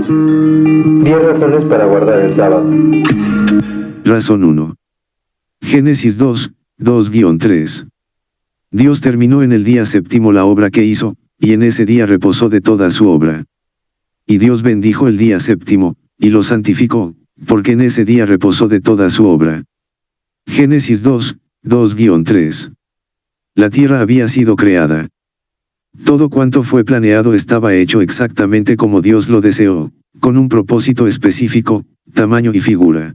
10 razones para guardar el sábado. Razón 1. Génesis 2, 2-3. Dios terminó en el día séptimo la obra que hizo, y en ese día reposó de toda su obra. Y Dios bendijo el día séptimo, y lo santificó, porque en ese día reposó de toda su obra. Génesis 2, 2-3. La tierra había sido creada. Todo cuanto fue planeado estaba hecho exactamente como Dios lo deseó, con un propósito específico, tamaño y figura.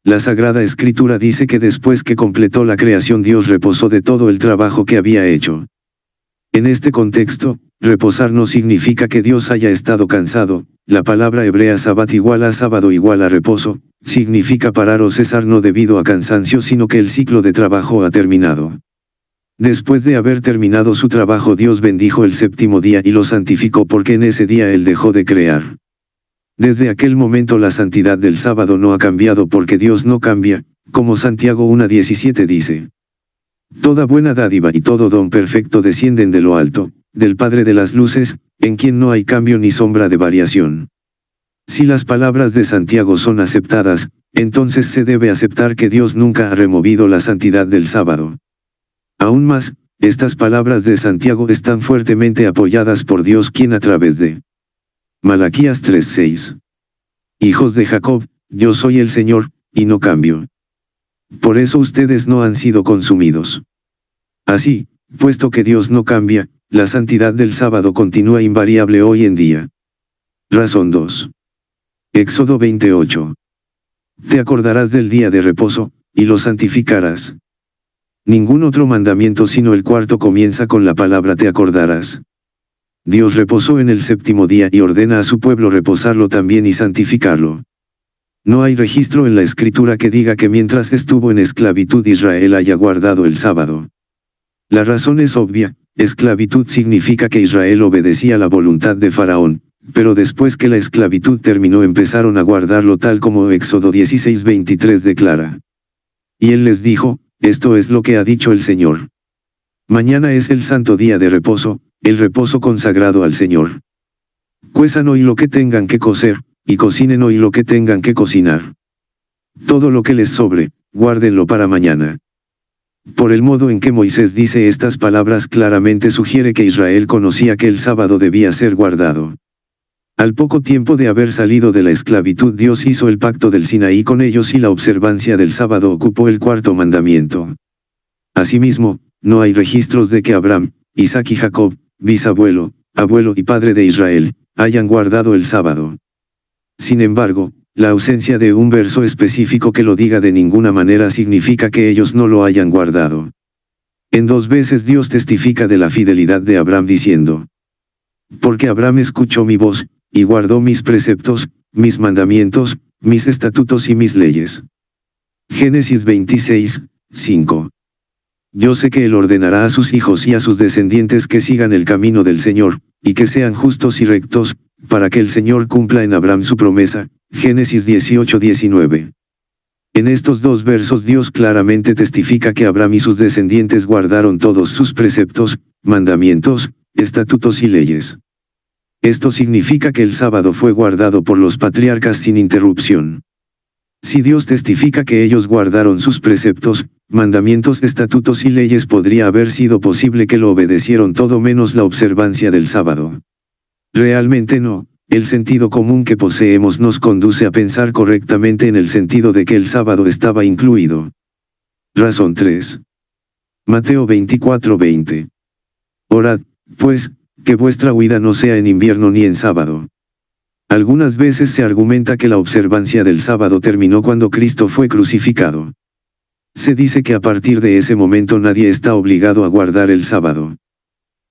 La Sagrada Escritura dice que después que completó la creación Dios reposó de todo el trabajo que había hecho. En este contexto, reposar no significa que Dios haya estado cansado. La palabra hebrea sabbat igual a sábado igual a reposo, significa parar o cesar no debido a cansancio sino que el ciclo de trabajo ha terminado. Después de haber terminado su trabajo Dios bendijo el séptimo día y lo santificó porque en ese día Él dejó de crear. Desde aquel momento la santidad del sábado no ha cambiado porque Dios no cambia, como Santiago 1:17 dice. Toda buena dádiva y todo don perfecto descienden de lo alto, del Padre de las luces, en quien no hay cambio ni sombra de variación. Si las palabras de Santiago son aceptadas, entonces se debe aceptar que Dios nunca ha removido la santidad del sábado. Aún más, estas palabras de Santiago están fuertemente apoyadas por Dios quien a través de Malaquías 3:6. Hijos de Jacob, yo soy el Señor, y no cambio. Por eso ustedes no han sido consumidos. Así, puesto que Dios no cambia, la santidad del sábado continúa invariable hoy en día. Razón 2. Éxodo 28. Te acordarás del día de reposo, y lo santificarás. Ningún otro mandamiento sino el cuarto comienza con la palabra te acordarás. Dios reposó en el séptimo día y ordena a su pueblo reposarlo también y santificarlo. No hay registro en la Escritura que diga que mientras estuvo en esclavitud Israel haya guardado el sábado. La razón es obvia, esclavitud significa que Israel obedecía la voluntad de Faraón, pero después que la esclavitud terminó empezaron a guardarlo tal como Éxodo 16:23 declara. Y él les dijo, esto es lo que ha dicho el Señor. Mañana es el santo día de reposo, el reposo consagrado al Señor. Cuezan hoy lo que tengan que cocer, y cocinen hoy lo que tengan que cocinar. Todo lo que les sobre, guárdenlo para mañana. Por el modo en que Moisés dice estas palabras claramente sugiere que Israel conocía que el sábado debía ser guardado. Al poco tiempo de haber salido de la esclavitud Dios hizo el pacto del Sinaí con ellos y la observancia del sábado ocupó el cuarto mandamiento. Asimismo, no hay registros de que Abraham, Isaac y Jacob, bisabuelo, abuelo y padre de Israel, hayan guardado el sábado. Sin embargo, la ausencia de un verso específico que lo diga de ninguna manera significa que ellos no lo hayan guardado. En 2 veces Dios testifica de la fidelidad de Abraham diciendo: porque Abraham escuchó mi voz, y guardó mis preceptos, mis mandamientos, mis estatutos y mis leyes. Génesis 26:5. Yo sé que Él ordenará a sus hijos y a sus descendientes que sigan el camino del Señor, y que sean justos y rectos, para que el Señor cumpla en Abraham su promesa. Génesis 18:19. En estos 2 versos Dios claramente testifica que Abraham y sus descendientes guardaron todos sus preceptos, mandamientos, estatutos y leyes. Esto significa que el sábado fue guardado por los patriarcas sin interrupción. Si Dios testifica que ellos guardaron sus preceptos, mandamientos, estatutos y leyes, podría haber sido posible que lo obedecieron todo menos la observancia del sábado. Realmente no, el sentido común que poseemos nos conduce a pensar correctamente en el sentido de que el sábado estaba incluido. Razón 3. Mateo 24:20. Orad, pues, que vuestra huida no sea en invierno ni en sábado. Algunas veces se argumenta que la observancia del sábado terminó cuando Cristo fue crucificado. Se dice que a partir de ese momento nadie está obligado a guardar el sábado.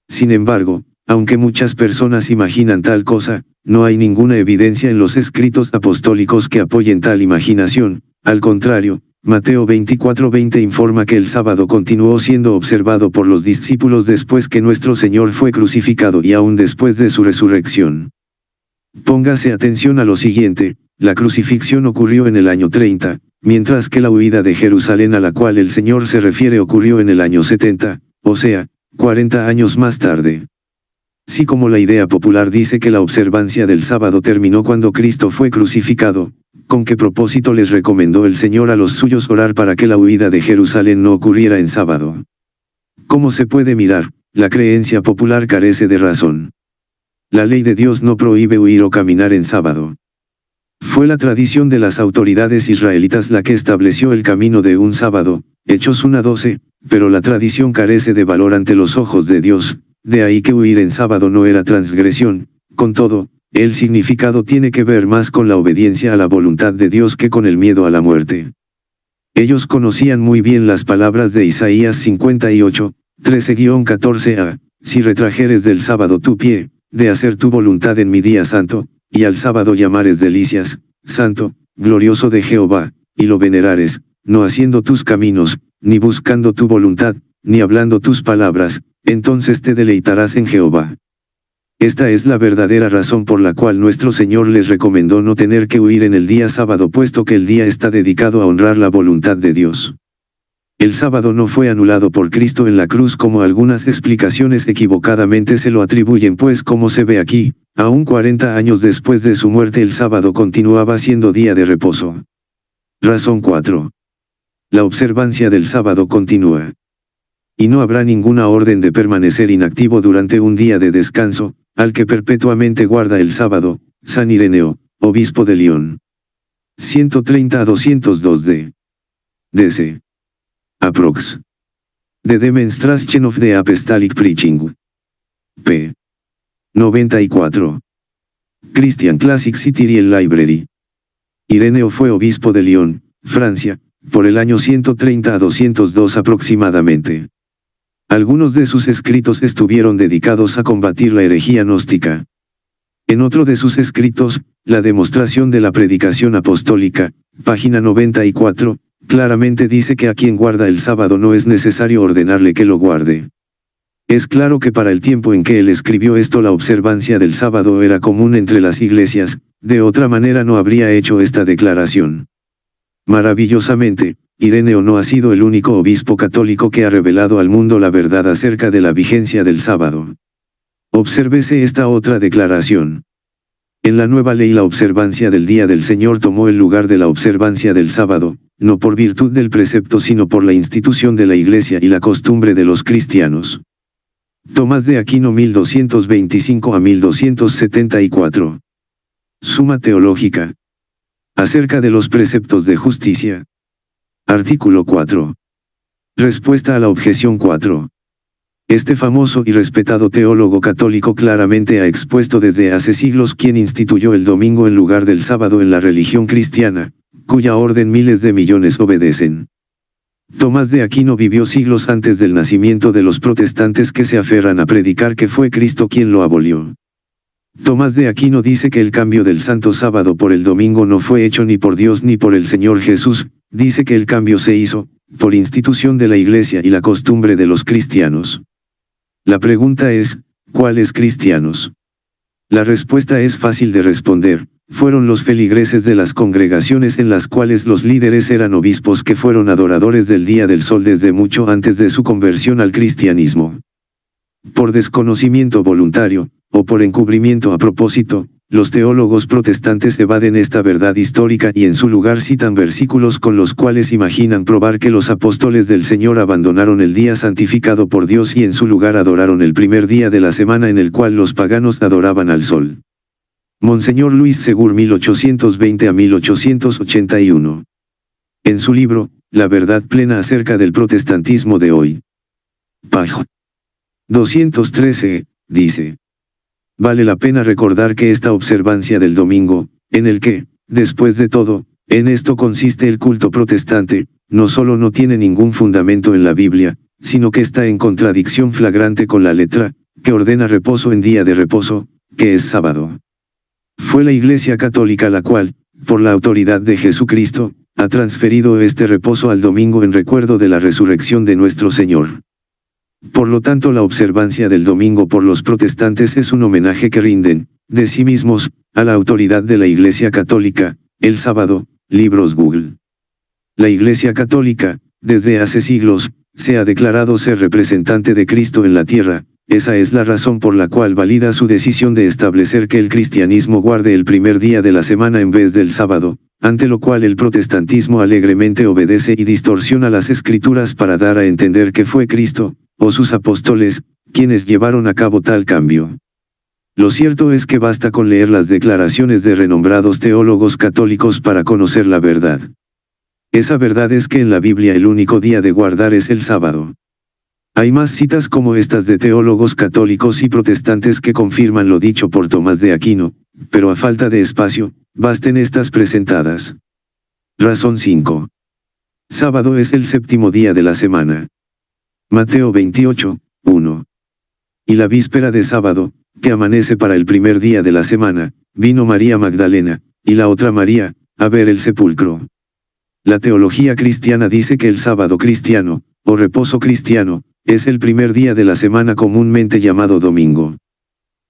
Sin embargo, aunque muchas personas imaginan tal cosa, no hay ninguna evidencia en los escritos apostólicos que apoyen tal imaginación. Al contrario, Mateo 24:20 informa que el sábado continuó siendo observado por los discípulos después que nuestro Señor fue crucificado y aún después de su resurrección. Póngase atención a lo siguiente: la crucifixión ocurrió en el año 30, mientras que la huida de Jerusalén a la cual el Señor se refiere ocurrió en el año 70, o sea, 40 años más tarde. Sí, como la idea popular dice que la observancia del sábado terminó cuando Cristo fue crucificado, ¿con qué propósito les recomendó el Señor a los suyos orar para que la huida de Jerusalén no ocurriera en sábado? Como se puede mirar, la creencia popular carece de razón. La ley de Dios no prohíbe huir o caminar en sábado. Fue la tradición de las autoridades israelitas la que estableció el camino de un sábado, Hechos 1:12, pero la tradición carece de valor ante los ojos de Dios, de ahí que huir en sábado no era transgresión. Con todo, el significado tiene que ver más con la obediencia a la voluntad de Dios que con el miedo a la muerte. Ellos conocían muy bien las palabras de Isaías 58, 13-14a, si retrajeres del sábado tu pie, de hacer tu voluntad en mi día santo, y al sábado llamares delicias, santo, glorioso de Jehová, y lo venerares, no haciendo tus caminos, ni buscando tu voluntad, ni hablando tus palabras, entonces te deleitarás en Jehová. Esta es la verdadera razón por la cual nuestro Señor les recomendó no tener que huir en el día sábado, puesto que el día está dedicado a honrar la voluntad de Dios. El sábado no fue anulado por Cristo en la cruz como algunas explicaciones equivocadamente se lo atribuyen, pues como se ve aquí, aún 40 años después de su muerte el sábado continuaba siendo día de reposo. Razón 4. La observancia del sábado continúa. Y no habrá ninguna orden de permanecer inactivo durante un día de descanso, al que perpetuamente guarda el sábado. San Ireneo, obispo de León. 130-202 DC. Aprox. The Demonstration of the Apostolic Preaching. P. 94. Christian Classic City Library. Ireneo fue obispo de León, Francia, por el año 130-202 aproximadamente. Algunos de sus escritos estuvieron dedicados a combatir la herejía gnóstica. En otro de sus escritos, La demostración de la predicación apostólica, página 94, claramente dice que a quien guarda el sábado no es necesario ordenarle que lo guarde. Es claro que para el tiempo en que él escribió esto la observancia del sábado era común entre las iglesias, de otra manera no habría hecho esta declaración. Maravillosamente, Ireneo no ha sido el único obispo católico que ha revelado al mundo la verdad acerca de la vigencia del sábado. Obsérvese esta otra declaración. En la nueva ley la observancia del día del Señor tomó el lugar de la observancia del sábado, no por virtud del precepto sino por la institución de la Iglesia y la costumbre de los cristianos. Tomás de Aquino 1225-1274. Suma Teológica. Acerca de los preceptos de justicia. Artículo 4. Respuesta a la objeción 4. Este famoso y respetado teólogo católico claramente ha expuesto desde hace siglos quién instituyó el domingo en lugar del sábado en la religión cristiana, cuya orden miles de millones obedecen. Tomás de Aquino vivió siglos antes del nacimiento de los protestantes que se aferran a predicar que fue Cristo quien lo abolió. Tomás de Aquino dice que el cambio del santo sábado por el domingo no fue hecho ni por Dios ni por el Señor Jesús, dice que el cambio se hizo, por institución de la Iglesia y la costumbre de los cristianos. La pregunta es, ¿cuáles cristianos? La respuesta es fácil de responder, fueron los feligreses de las congregaciones en las cuales los líderes eran obispos que fueron adoradores del día del sol desde mucho antes de su conversión al cristianismo. Por desconocimiento voluntario, o por encubrimiento a propósito, los teólogos protestantes evaden esta verdad histórica y en su lugar citan versículos con los cuales imaginan probar que los apóstoles del Señor abandonaron el día santificado por Dios y en su lugar adoraron el primer día de la semana en el cual los paganos adoraban al sol. Monseñor Luis Segur 1820-1881. En su libro, La verdad plena acerca del protestantismo de hoy. Pág. 213, dice. Vale la pena recordar que esta observancia del domingo, en el que, después de todo, en esto consiste el culto protestante, no solo no tiene ningún fundamento en la Biblia, sino que está en contradicción flagrante con la letra, que ordena reposo en día de reposo, que es sábado. Fue la Iglesia Católica la cual, por la autoridad de Jesucristo, ha transferido este reposo al domingo en recuerdo de la resurrección de nuestro Señor. Por lo tanto la observancia del domingo por los protestantes es un homenaje que rinden, de sí mismos, a la autoridad de la Iglesia Católica, el sábado, libros Google. La Iglesia Católica, desde hace siglos, se ha declarado ser representante de Cristo en la tierra, esa es la razón por la cual valida su decisión de establecer que el cristianismo guarde el primer día de la semana en vez del sábado, ante lo cual el protestantismo alegremente obedece y distorsiona las escrituras para dar a entender que fue Cristo, o sus apóstoles, quienes llevaron a cabo tal cambio. Lo cierto es que basta con leer las declaraciones de renombrados teólogos católicos para conocer la verdad. Esa verdad es que en la Biblia el único día de guardar es el sábado. Hay más citas como estas de teólogos católicos y protestantes que confirman lo dicho por Tomás de Aquino, pero a falta de espacio, basten estas presentadas. Razón 5. Sábado es el séptimo día de la semana. Mateo 28, 1. Y la víspera de sábado, que amanece para el primer día de la semana, vino María Magdalena, y la otra María, a ver el sepulcro. La teología cristiana dice que el sábado cristiano, o reposo cristiano, es el primer día de la semana comúnmente llamado domingo.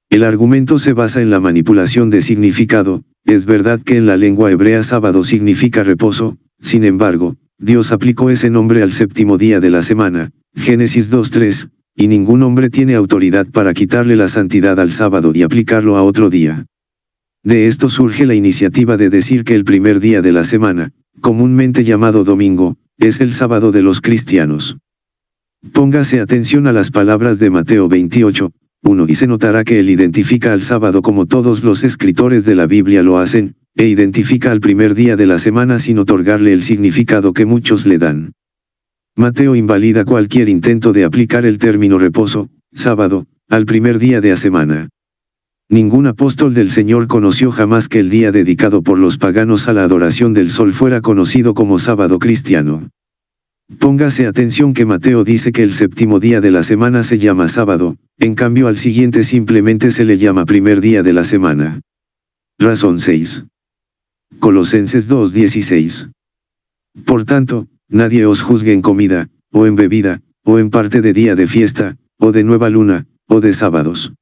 El argumento se basa en la manipulación de significado. Es verdad que en la lengua hebrea sábado significa reposo, sin embargo, Dios aplicó ese nombre al séptimo día de la semana, Génesis 2:3, y ningún hombre tiene autoridad para quitarle la santidad al sábado y aplicarlo a otro día. De esto surge la iniciativa de decir que el primer día de la semana, comúnmente llamado domingo, es el sábado de los cristianos. Póngase atención a las palabras de Mateo 28, 1 y se notará que él identifica al sábado como todos los escritores de la Biblia lo hacen, e identifica al primer día de la semana sin otorgarle el significado que muchos le dan. Mateo invalida cualquier intento de aplicar el término reposo, sábado, al primer día de la semana. Ningún apóstol del Señor conoció jamás que el día dedicado por los paganos a la adoración del sol fuera conocido como sábado cristiano. Póngase atención que Mateo dice que el séptimo día de la semana se llama sábado, en cambio al siguiente simplemente se le llama primer día de la semana. Razón 6. Colosenses 2:16. Por tanto, nadie os juzgue en comida, o en bebida, o en parte de día de fiesta, o de nueva luna, o de sábados.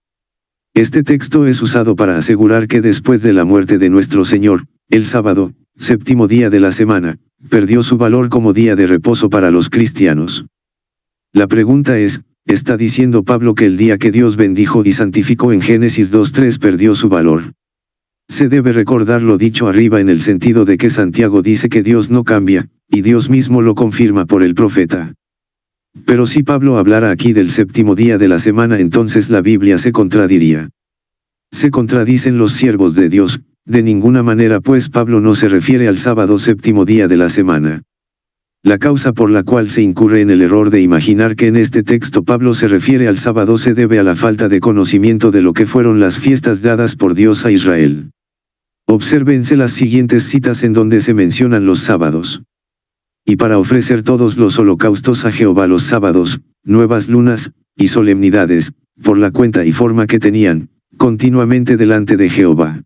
Este texto es usado para asegurar que después de la muerte de nuestro Señor, el sábado, séptimo día de la semana, perdió su valor como día de reposo para los cristianos. La pregunta es, ¿está diciendo Pablo que el día que Dios bendijo y santificó en Génesis 2:3 perdió su valor? Se debe recordar lo dicho arriba en el sentido de que Santiago dice que Dios no cambia, y Dios mismo lo confirma por el profeta. Pero si Pablo hablara aquí del séptimo día de la semana, entonces la Biblia se contradiría. Se contradicen los siervos de Dios, de ninguna manera, pues Pablo no se refiere al sábado séptimo día de la semana. La causa por la cual se incurre en el error de imaginar que en este texto Pablo se refiere al sábado se debe a la falta de conocimiento de lo que fueron las fiestas dadas por Dios a Israel. Obsérvense las siguientes citas en donde se mencionan los sábados. Y para ofrecer todos los holocaustos a Jehová los sábados, nuevas lunas, y solemnidades, por la cuenta y forma que tenían, continuamente delante de Jehová.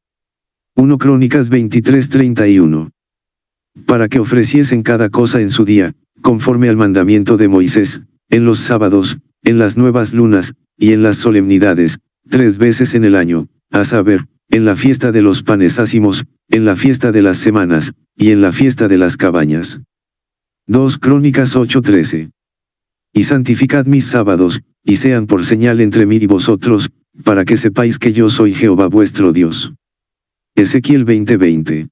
1 Crónicas 23:31. Para que ofreciesen cada cosa en su día, conforme al mandamiento de Moisés, en los sábados, en las nuevas lunas, y en las solemnidades, 3 veces en el año, a saber, en la fiesta de los panes ácimos, en la fiesta de las semanas, y en la fiesta de las cabañas. 2 Crónicas 8:13. Y santificad mis sábados, y sean por señal entre mí y vosotros, para que sepáis que yo soy Jehová vuestro Dios. Ezequiel 20:20.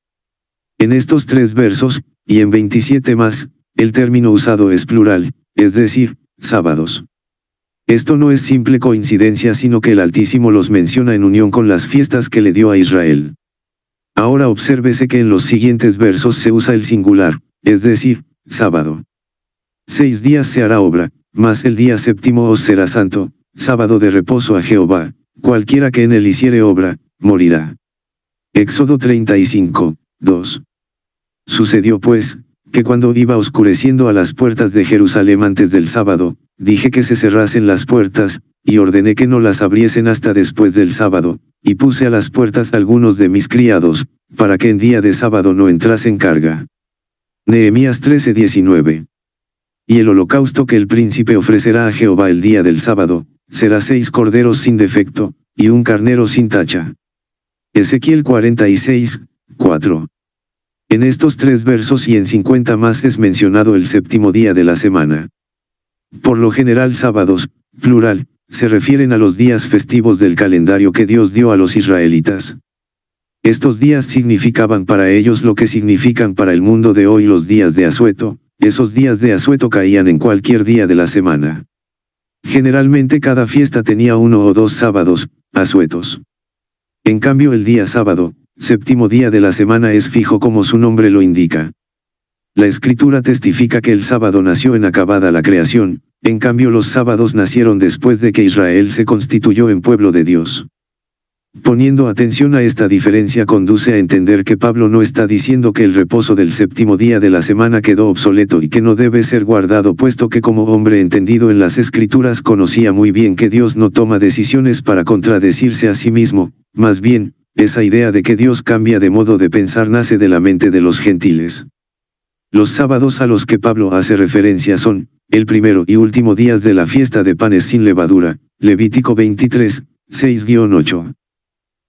En estos 3 versos, y en 27 más, el término usado es plural, es decir, sábados. Esto no es simple coincidencia, sino que el Altísimo los menciona en unión con las fiestas que le dio a Israel. Ahora obsérvese que en los siguientes versos se usa el singular, es decir, sábado. 6 días se hará obra, mas el día séptimo os será santo, sábado de reposo a Jehová, cualquiera que en él hiciere obra, morirá. Éxodo 35:2. Sucedió pues, que cuando iba oscureciendo a las puertas de Jerusalén antes del sábado, dije que se cerrasen las puertas, y ordené que no las abriesen hasta después del sábado, y puse a las puertas algunos de mis criados, para que en día de sábado no entrasen carga. Nehemías 13:19. Y el holocausto que el príncipe ofrecerá a Jehová el día del sábado, será 6 corderos sin defecto, y un carnero sin tacha. Ezequiel 46:4. En estos 3 versos y en 50 más es mencionado el séptimo día de la semana. Por lo general sábados, plural, se refieren a los días festivos del calendario que Dios dio a los israelitas. Estos días significaban para ellos lo que significan para el mundo de hoy los días de asueto. Esos días de asueto caían en cualquier día de la semana. Generalmente cada fiesta tenía 1 o 2 sábados, asuetos. En cambio el día sábado, séptimo día de la semana, es fijo como su nombre lo indica. La Escritura testifica que el sábado nació en acabada la creación, en cambio los sábados nacieron después de que Israel se constituyó en pueblo de Dios. Poniendo atención a esta diferencia conduce a entender que Pablo no está diciendo que el reposo del séptimo día de la semana quedó obsoleto y que no debe ser guardado, puesto que como hombre entendido en las Escrituras conocía muy bien que Dios no toma decisiones para contradecirse a sí mismo. Más bien, esa idea de que Dios cambia de modo de pensar nace de la mente de los gentiles. Los sábados a los que Pablo hace referencia son, el primero y último días de la fiesta de panes sin levadura, Levítico 23, 6-8.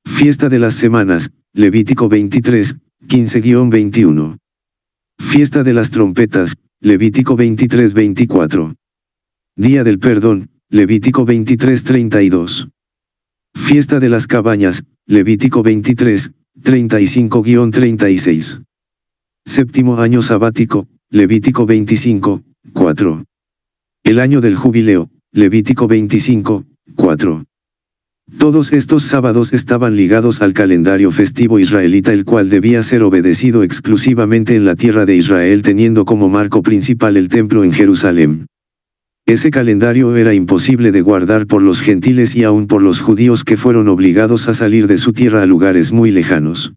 Fiesta de las semanas, Levítico 23, 15-21. Fiesta de las trompetas, Levítico 23, 24. Día del perdón, Levítico 23, 32. Fiesta de las cabañas, Levítico 23, 35-36. Séptimo año sabático, Levítico 25, 4. El año del jubileo, Levítico 25, 4. Todos estos sábados estaban ligados al calendario festivo israelita, el cual debía ser obedecido exclusivamente en la tierra de Israel, teniendo como marco principal el templo en Jerusalén. Ese calendario era imposible de guardar por los gentiles y aún por los judíos, que fueron obligados a salir de su tierra a lugares muy lejanos.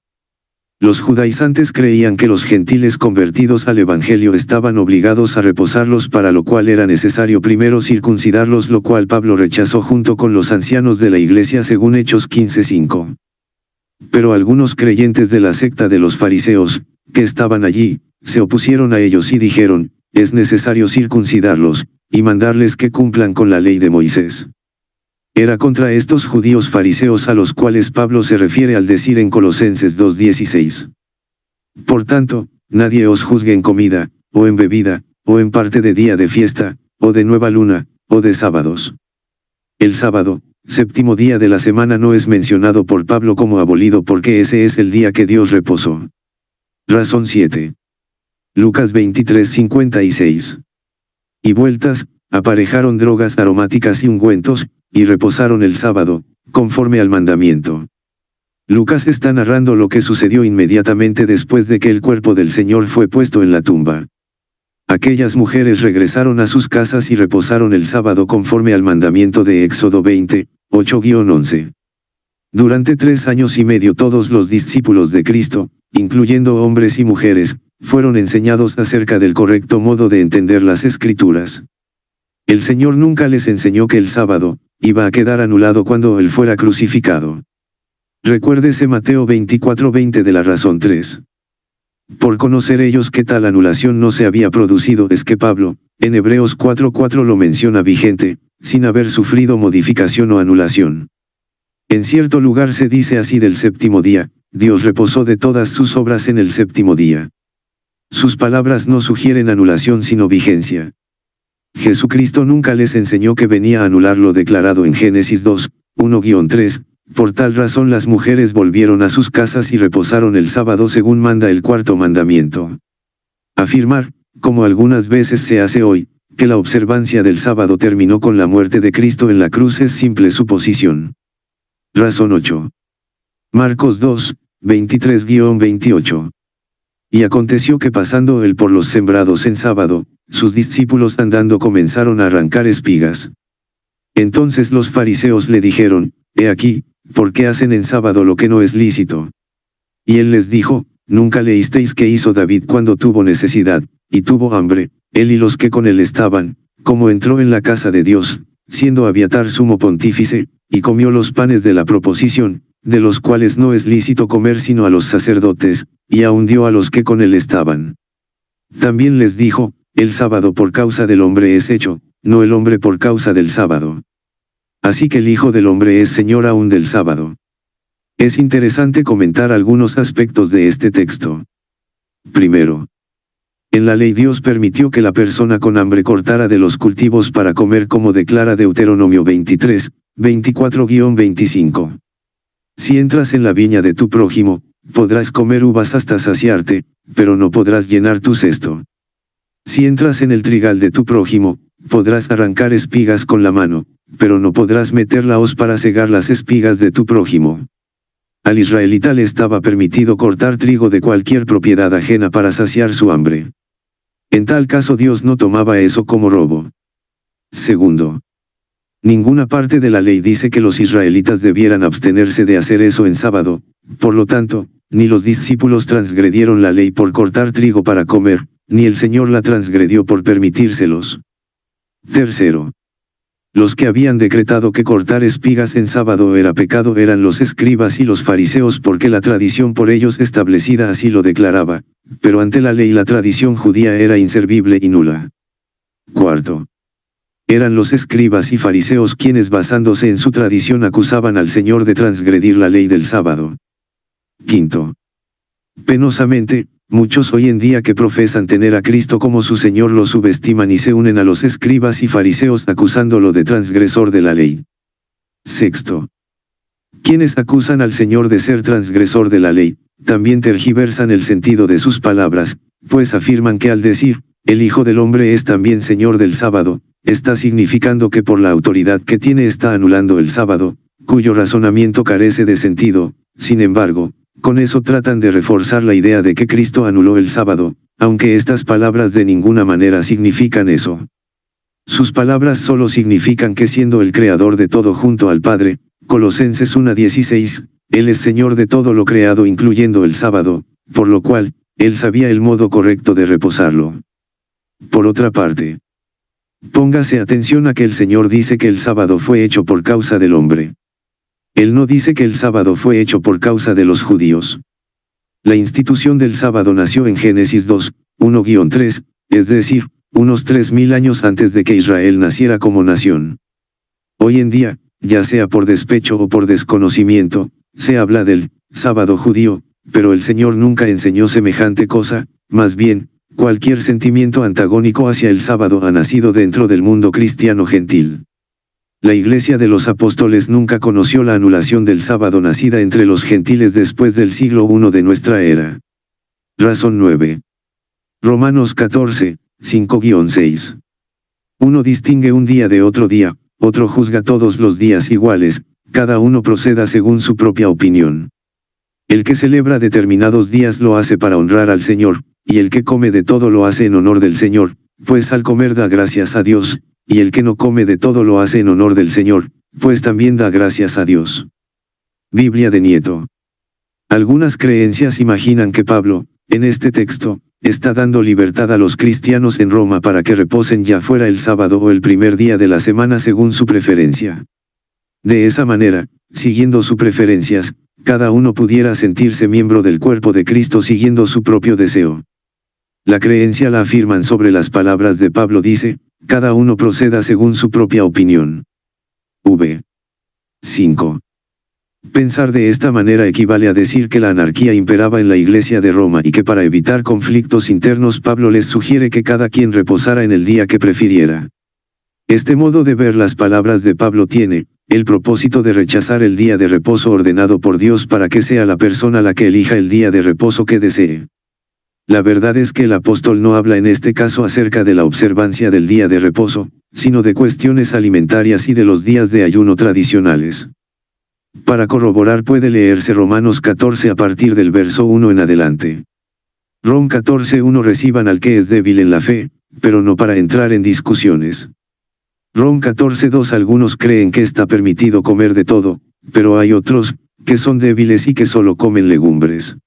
Los judaizantes creían que los gentiles convertidos al evangelio estaban obligados a reposarlos, para lo cual era necesario primero circuncidarlos, lo cual Pablo rechazó junto con los ancianos de la iglesia según Hechos 15:5. Pero algunos creyentes de la secta de los fariseos, que estaban allí, se opusieron a ellos y dijeron, es necesario circuncidarlos, y mandarles que cumplan con la ley de Moisés. Era contra estos judíos fariseos a los cuales Pablo se refiere al decir en Colosenses 2:16. Por tanto, nadie os juzgue en comida, o en bebida, o en parte de día de fiesta, o de nueva luna, o de sábados. El sábado, séptimo día de la semana, no es mencionado por Pablo como abolido, porque ese es el día que Dios reposó. Razón 7. Lucas 23:56. Y vueltas, aparejaron drogas aromáticas y ungüentos, y reposaron el sábado, conforme al mandamiento. Lucas está narrando lo que sucedió inmediatamente después de que el cuerpo del Señor fue puesto en la tumba. Aquellas mujeres regresaron a sus casas y reposaron el sábado conforme al mandamiento de Éxodo 20, 8-11. Durante 3 años y medio todos los discípulos de Cristo, incluyendo hombres y mujeres, fueron enseñados acerca del correcto modo de entender las Escrituras. El Señor nunca les enseñó que el sábado iba a quedar anulado cuando Él fuera crucificado. Recuérdese Mateo 24:20 de la razón 3. Por conocer ellos que tal anulación no se había producido es que Pablo, en Hebreos 4:4 lo menciona vigente, sin haber sufrido modificación o anulación. En cierto lugar se dice así del séptimo día, Dios reposó de todas sus obras en el séptimo día. Sus palabras no sugieren anulación sino vigencia. Jesucristo nunca les enseñó que venía a anular lo declarado en Génesis 2, 1-3, por tal razón las mujeres volvieron a sus casas y reposaron el sábado según manda el cuarto mandamiento. Afirmar, como algunas veces se hace hoy, que la observancia del sábado terminó con la muerte de Cristo en la cruz es simple suposición. Razón 8. Marcos 2, 23-28. Y aconteció que pasando él por los sembrados en sábado, sus discípulos andando comenzaron a arrancar espigas. Entonces los fariseos le dijeron, he aquí, ¿por qué hacen en sábado lo que no es lícito? Y él les dijo, ¿nunca leísteis qué hizo David cuando tuvo necesidad, y tuvo hambre, él y los que con él estaban, como entró en la casa de Dios, siendo Abiatar sumo pontífice, y comió los panes de la proposición, de los cuales no es lícito comer sino a los sacerdotes, y aun dio a los que con él estaban? También les dijo, el sábado por causa del hombre es hecho, no el hombre por causa del sábado. Así que el Hijo del Hombre es Señor aún del sábado. Es interesante comentar algunos aspectos de este texto. Primero, En la ley Dios permitió que la persona con hambre cortara de los cultivos para comer, como declara Deuteronomio 23, 24-25. Si entras en la viña de tu prójimo, podrás comer uvas hasta saciarte, pero no podrás llenar tu cesto. Si entras en el trigal de tu prójimo, podrás arrancar espigas con la mano, pero no podrás meter la hoz para cegar las espigas de tu prójimo. Al israelita le estaba permitido cortar trigo de cualquier propiedad ajena para saciar su hambre. En tal caso Dios no tomaba eso como robo. Segundo, ninguna parte de la ley dice que los israelitas debieran abstenerse de hacer eso en sábado, por lo tanto, ni los discípulos transgredieron la ley por cortar trigo para comer, ni el Señor la transgredió por permitírselos. Tercero, los que habían decretado que cortar espigas en sábado era pecado eran los escribas y los fariseos, porque la tradición por ellos establecida así lo declaraba, pero ante la ley la tradición judía era inservible y nula. Cuarto, eran los escribas y fariseos quienes, basándose en su tradición, acusaban al Señor de transgredir la ley del sábado. Quinto, penosamente, muchos hoy en día que profesan tener a Cristo como su Señor lo subestiman y se unen a los escribas y fariseos acusándolo de transgresor de la ley. Sexto, quienes acusan al Señor de ser transgresor de la ley, también tergiversan el sentido de sus palabras, pues afirman que al decir, el Hijo del Hombre es también Señor del sábado, está significando que por la autoridad que tiene está anulando el sábado, cuyo razonamiento carece de sentido. Sin embargo, con eso tratan de reforzar la idea de que Cristo anuló el sábado, aunque estas palabras de ninguna manera significan eso. Sus palabras solo significan que siendo el creador de todo junto al Padre, Colosenses 1:16, Él es Señor de todo lo creado incluyendo el sábado, por lo cual, Él sabía el modo correcto de reposarlo. Por otra parte, póngase atención a que el Señor dice que el sábado fue hecho por causa del hombre. Él no dice que el sábado fue hecho por causa de los judíos. La institución del sábado nació en Génesis 2, 1-3, es decir, unos 3000 años antes de que Israel naciera como nación. Hoy en día, ya sea por despecho o por desconocimiento, se habla del sábado judío, pero el Señor nunca enseñó semejante cosa. Más bien, cualquier sentimiento antagónico hacia el sábado ha nacido dentro del mundo cristiano gentil. La Iglesia de los Apóstoles nunca conoció la anulación del sábado nacida entre los gentiles después del siglo I de nuestra era. Razón 9. Romanos 14, 5-6. Uno distingue un día de otro día, otro juzga todos los días iguales, cada uno proceda según su propia opinión. El que celebra determinados días lo hace para honrar al Señor, y el que come de todo lo hace en honor del Señor, pues al comer da gracias a Dios, y el que no come de todo lo hace en honor del Señor, pues también da gracias a Dios. Biblia de Nieto. Algunas creencias imaginan que Pablo, en este texto, está dando libertad a los cristianos en Roma para que reposen ya fuera el sábado o el primer día de la semana según su preferencia. De esa manera, siguiendo sus preferencias, cada uno pudiera sentirse miembro del cuerpo de Cristo siguiendo su propio deseo. La creencia la afirman sobre las palabras de Pablo, dice, cada uno proceda según su propia opinión. V. 5. Pensar de esta manera equivale a decir que la anarquía imperaba en la Iglesia de Roma y que para evitar conflictos internos Pablo les sugiere que cada quien reposara en el día que prefiriera. Este modo de ver las palabras de Pablo tiene el propósito de rechazar el día de reposo ordenado por Dios para que sea la persona la que elija el día de reposo que desee. La verdad es que el apóstol no habla en este caso acerca de la observancia del día de reposo, sino de cuestiones alimentarias y de los días de ayuno tradicionales. Para corroborar puede leerse Romanos 14 a partir del verso 1 en adelante. Rom 14:1 reciban al que es débil en la fe, pero no para entrar en discusiones. Rom 14:2 algunos creen que está permitido comer de todo, pero hay otros, que son débiles y que solo comen legumbres.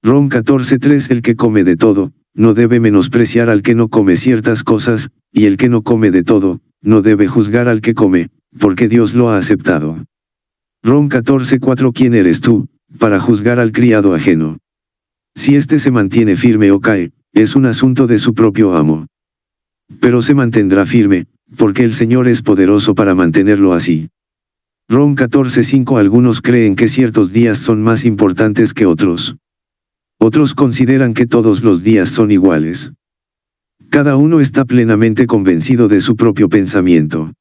Rom 14:3 el que come de todo, no debe menospreciar al que no come ciertas cosas, y el que no come de todo, no debe juzgar al que come, porque Dios lo ha aceptado. Rom 14:4 ¿quién eres tú, para juzgar al criado ajeno? Si éste se mantiene firme o cae, es un asunto de su propio amo. Pero se mantendrá firme, porque el Señor es poderoso para mantenerlo así. Rom 14:5 algunos creen que ciertos días son más importantes que otros. Otros consideran que todos los días son iguales. Cada uno está plenamente convencido de su propio pensamiento.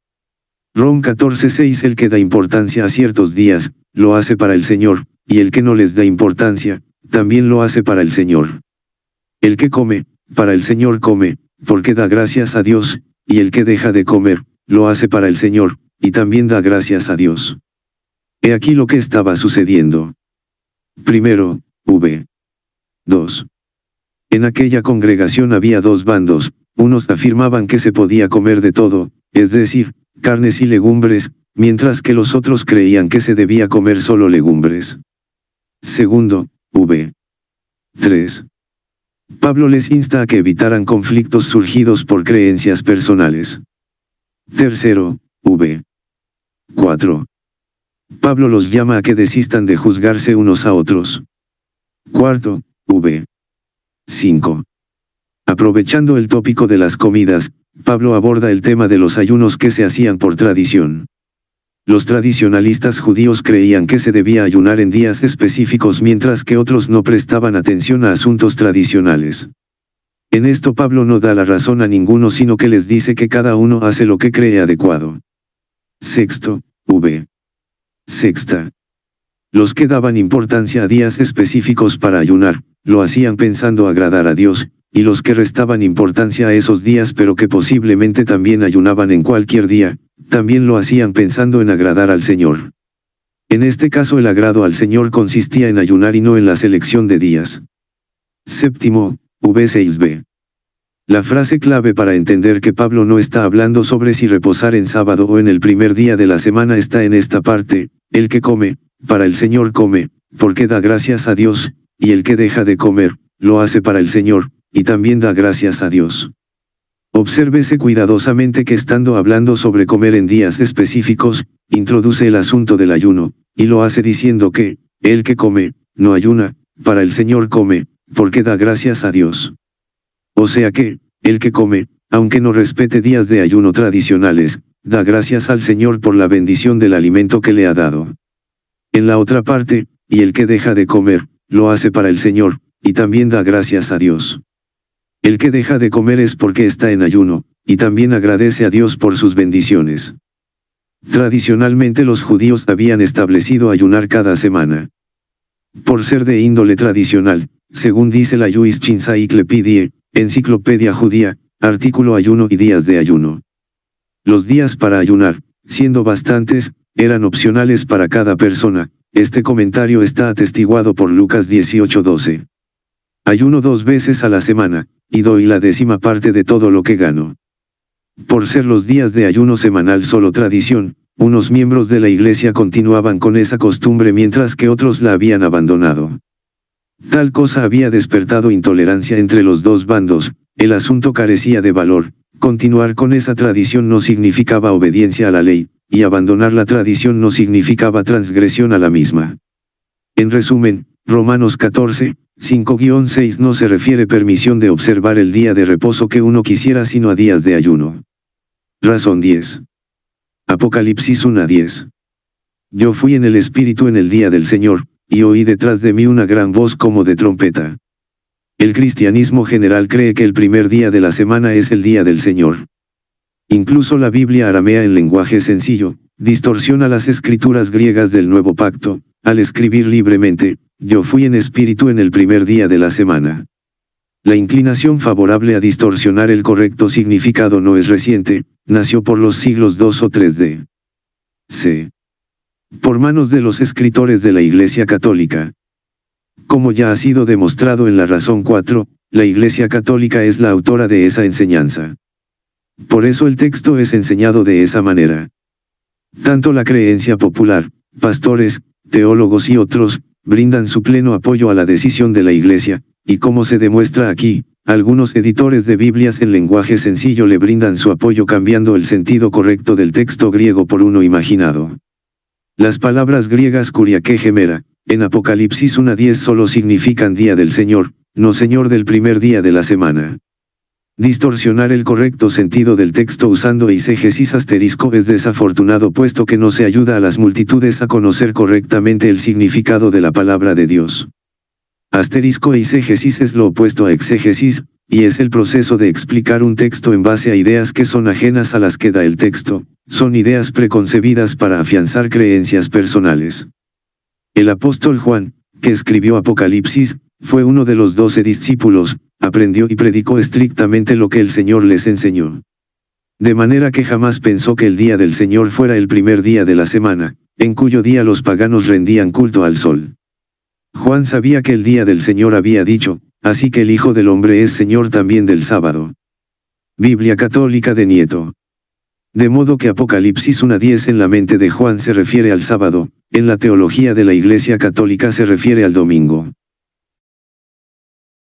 Rom 14:6 El que da importancia a ciertos días, lo hace para el Señor, y el que no les da importancia, también lo hace para el Señor. El que come, para el Señor come, porque da gracias a Dios, y el que deja de comer, lo hace para el Señor, y también da gracias a Dios. He aquí lo que estaba sucediendo. Primero, v. 2. En aquella congregación había dos bandos, unos afirmaban que se podía comer de todo, es decir, carnes y legumbres, mientras que los otros creían que se debía comer solo legumbres. Segundo, v. 3. Pablo les insta a que evitaran conflictos surgidos por creencias personales. Tercero, v. 4. Pablo los llama a que desistan de juzgarse unos a otros. Cuarto, v. 5. Aprovechando el tópico de las comidas, Pablo aborda el tema de los ayunos que se hacían por tradición. Los tradicionalistas judíos creían que se debía ayunar en días específicos mientras que otros no prestaban atención a asuntos tradicionales. En esto Pablo no da la razón a ninguno sino que les dice que cada uno hace lo que cree adecuado. Sexto, v. Sexta. Los que daban importancia a días específicos para ayunar, lo hacían pensando agradar a Dios, y los que restaban importancia a esos días pero que posiblemente también ayunaban en cualquier día, también lo hacían pensando en agradar al Señor. En este caso el agrado al Señor consistía en ayunar y no en la selección de días. Séptimo, v6b. La frase clave para entender que Pablo no está hablando sobre si reposar en sábado o en el primer día de la semana está en esta parte: el que come, para el Señor come, porque da gracias a Dios, y el que deja de comer, lo hace para el Señor, y también da gracias a Dios. Obsérvese cuidadosamente que estando hablando sobre comer en días específicos, introduce el asunto del ayuno, y lo hace diciendo que, el que come, no ayuna, para el Señor come, porque da gracias a Dios. O sea que, el que come, aunque no respete días de ayuno tradicionales, da gracias al Señor por la bendición del alimento que le ha dado. En la otra parte, y el que deja de comer, lo hace para el Señor, y también da gracias a Dios. El que deja de comer es porque está en ayuno, y también agradece a Dios por sus bendiciones. Tradicionalmente los judíos habían establecido ayunar cada semana. Por ser de índole tradicional, según dice la Jewish Encyclopedia, Enciclopedia Judía, artículo ayuno y días de ayuno. Los días para ayunar, siendo bastantes, eran opcionales para cada persona. Este comentario está atestiguado por Lucas 18:12. Ayuno 2 veces a la semana, y doy la 10ª parte de todo lo que gano. Por ser los días de ayuno semanal solo tradición, unos miembros de la iglesia continuaban con esa costumbre mientras que otros la habían abandonado. Tal cosa había despertado intolerancia entre los dos bandos, el asunto carecía de valor, continuar con esa tradición no significaba obediencia a la ley, y abandonar la tradición no significaba transgresión a la misma. En resumen, Romanos 14, 5-6 no se refiere permisión de observar el día de reposo que uno quisiera sino a días de ayuno. Razón 10. Apocalipsis 1:10. Yo fui en el Espíritu en el día del Señor, y oí detrás de mí una gran voz como de trompeta. El cristianismo general cree que el primer día de la semana es el día del Señor. Incluso la Biblia aramea en lenguaje sencillo, distorsiona las escrituras griegas del Nuevo Pacto, al escribir libremente, yo fui en espíritu en el primer día de la semana. La inclinación favorable a distorsionar el correcto significado no es reciente, nació por los siglos II o III d.C. por manos de los escritores de la Iglesia Católica. Como ya ha sido demostrado en la razón 4, la Iglesia Católica es la autora de esa enseñanza. Por eso el texto es enseñado de esa manera. Tanto la creencia popular, pastores, teólogos y otros, brindan su pleno apoyo a la decisión de la Iglesia, y como se demuestra aquí, algunos editores de Biblias en lenguaje sencillo le brindan su apoyo cambiando el sentido correcto del texto griego por uno imaginado. Las palabras griegas kuriake gemera, en Apocalipsis 1:10 solo significan día del Señor, no Señor del primer día de la semana. Distorsionar el correcto sentido del texto usando eisegesis asterisco es desafortunado puesto que no se ayuda a las multitudes a conocer correctamente el significado de la palabra de Dios. Asterisco eisegesis es lo opuesto a exégesis, y es el proceso de explicar un texto en base a ideas que son ajenas a las que da el texto, son ideas preconcebidas para afianzar creencias personales. El apóstol Juan, que escribió Apocalipsis, fue uno de los 12 discípulos, aprendió y predicó estrictamente lo que el Señor les enseñó. De manera que jamás pensó que el día del Señor fuera el primer día de la semana, en cuyo día los paganos rendían culto al sol. Juan sabía que el día del Señor había dicho, así que el Hijo del Hombre es Señor también del sábado. Biblia Católica de Nieto. De modo que Apocalipsis 1:10 en la mente de Juan se refiere al sábado, en la teología de la Iglesia Católica se refiere al domingo.